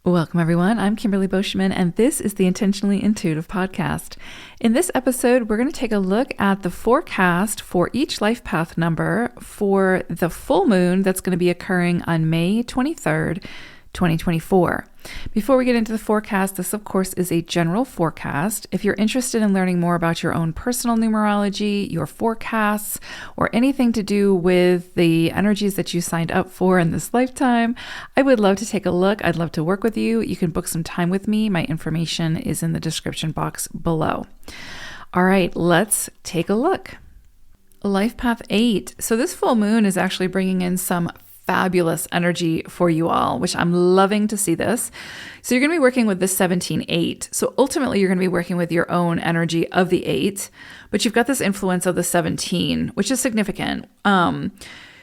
Welcome, everyone. I'm Kimberly Boschman, and this is the Intentionally Intuitive podcast. In this episode, we're going to take a look at the forecast for each life path number for the full moon that's going to be occurring on May 23rd, 2024. Before we get into the forecast, this, of course, is a general forecast. If you're interested in learning more about your own personal numerology, your forecasts, or anything to do with the energies that you signed up for in this lifetime, I would love to take a look. I'd love to work with you. You can book some time with me. My information is in the description box below. All right, let's take a look. Life Path 8. So this full moon is actually bringing in some fabulous energy for you all, which I'm loving to see this. So you're going to be working with the 17-8. So ultimately, you're going to be working with your own energy of the 8, but you've got this influence of the 17, which is significant.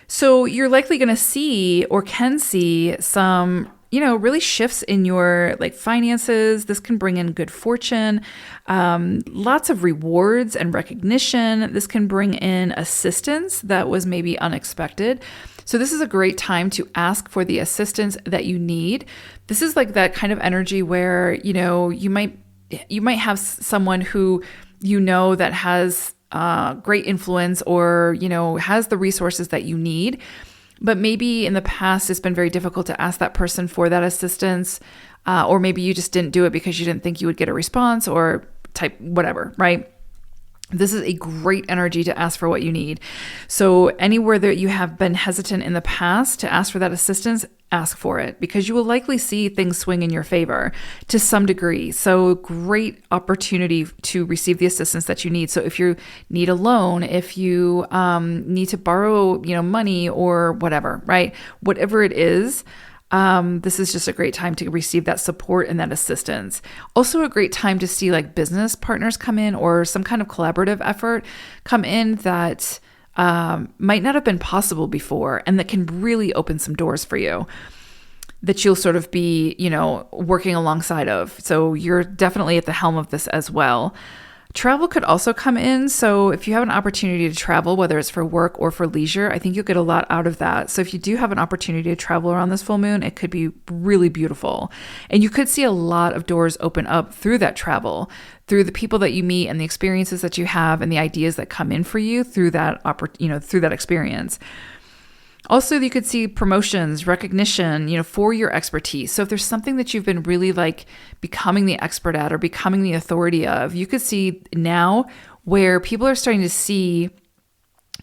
So you're likely going to see or can see some really shifts in your finances. This can bring in good fortune, lots of rewards and recognition. This can bring in assistance that was maybe unexpected. So this is a great time to ask for the assistance that you need. This is like that kind of energy where, you might have someone who that has great influence or, has the resources that you need. But maybe in the past, it's been very difficult to ask that person for that assistance. Or maybe you just didn't do it because you didn't think you would get a response or type whatever, right? This is a great energy to ask for what you need. So anywhere that you have been hesitant in the past to ask for that assistance, ask for it because you will likely see things swing in your favor to some degree. So great opportunity to receive the assistance that you need. So if you need a loan, if you need to borrow, money or whatever, right? Whatever it is, this is just a great time to receive that support and that assistance. Also a great time to see business partners come in or some kind of collaborative effort come in that might not have been possible before and that can really open some doors for you that you'll sort of be, working alongside of. So you're definitely at the helm of this as well. Travel could also come in. So if you have an opportunity to travel, whether it's for work or for leisure, I think you'll get a lot out of that. So if you do have an opportunity to travel around this full moon, it could be really beautiful. And you could see a lot of doors open up through that travel, through the people that you meet and the experiences that you have and the ideas that come in for you through that, through that experience. Also, you could see promotions, recognition, for your expertise. So if there's something that you've been really becoming the expert at or becoming the authority of, you could see now where people are starting to see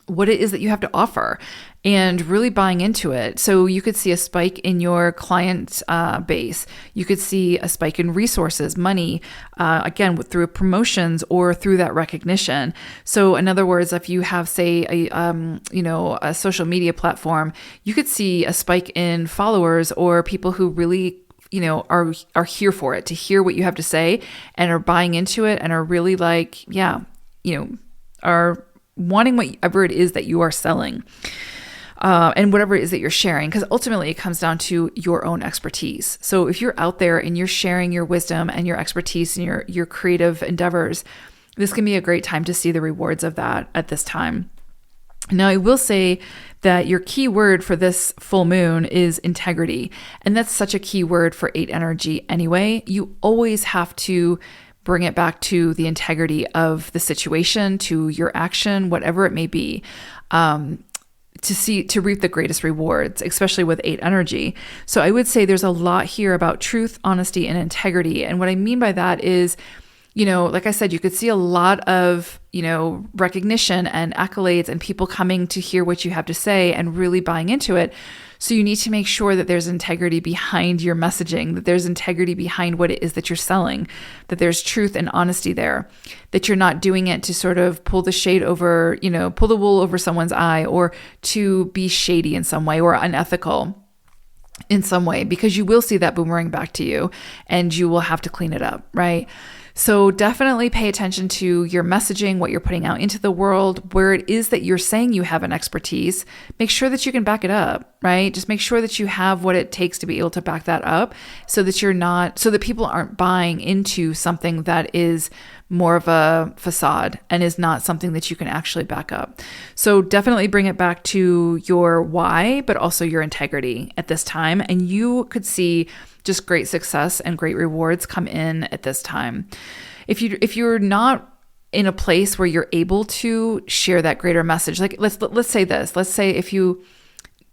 what it is that you have to offer and really buying into it. So you could see a spike in your client base. You could see a spike in resources, money, again, through promotions or through that recognition. So in other words, if you have, say, a social media platform, you could see a spike in followers or people who really are here for it, to hear what you have to say and are buying into it and are really are wanting whatever it is that you are selling and whatever it is that you're sharing, because ultimately it comes down to your own expertise. So if you're out there and you're sharing your wisdom and your expertise and your creative endeavors, this can be a great time to see the rewards of that at this time. Now, I will say that your key word for this full moon is integrity. And that's such a key word for 8 energy anyway. You always have to bring it back to the integrity of the situation, to your action, whatever it may be, to reap the greatest rewards, especially with 8 energy. So I would say there's a lot here about truth, honesty, and integrity. And what I mean by that is, like I said, you could see a lot of, recognition and accolades and people coming to hear what you have to say and really buying into it. So you need to make sure that there's integrity behind your messaging, that there's integrity behind what it is that you're selling, that there's truth and honesty there, that you're not doing it to sort of pull the shade over, pull the wool over someone's eye or to be shady in some way or unethical in some way, because you will see that boomerang back to you and you will have to clean it up, right? So definitely pay attention to your messaging, what you're putting out into the world, where it is that you're saying you have an expertise. Make sure that you can back it up, right? Just make sure that you have what it takes to be able to back that up so that people aren't buying into something that is more of a facade and is not something that you can actually back up. So definitely bring it back to your why, but also your integrity at this time. And you could see just great success and great rewards come in at this time. If you're not in a place where you're able to share that greater message, like let's say this. Let's say if you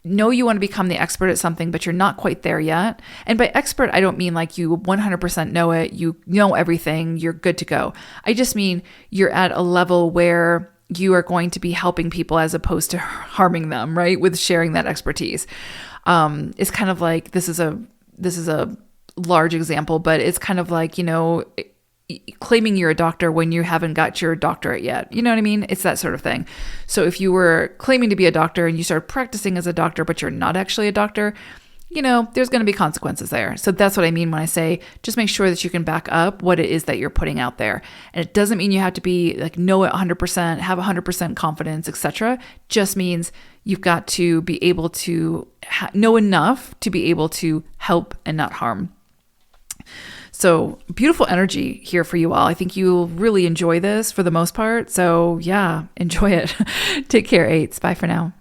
know you want to become the expert at something, but you're not quite there yet. And by expert, I don't mean like you 100% know it, you know everything, you're good to go. I just mean you're at a level where you are going to be helping people as opposed to harming them, right? With sharing that expertise. It's kind of like, this is a large example, but it's kind of like, claiming you're a doctor when you haven't got your doctorate yet. You know what I mean? It's that sort of thing. So if you were claiming to be a doctor and you start practicing as a doctor, but you're not actually a doctor, there's going to be consequences there. So that's what I mean when I say, just make sure that you can back up what it is that you're putting out there. And it doesn't mean you have to be like, know it 100%, have 100% confidence, etc. Just means you've got to be able to know enough to be able to help and not harm. So beautiful energy here for you all. I think you'll really enjoy this for the most part. So yeah, enjoy it. Take care, 8s. Bye for now.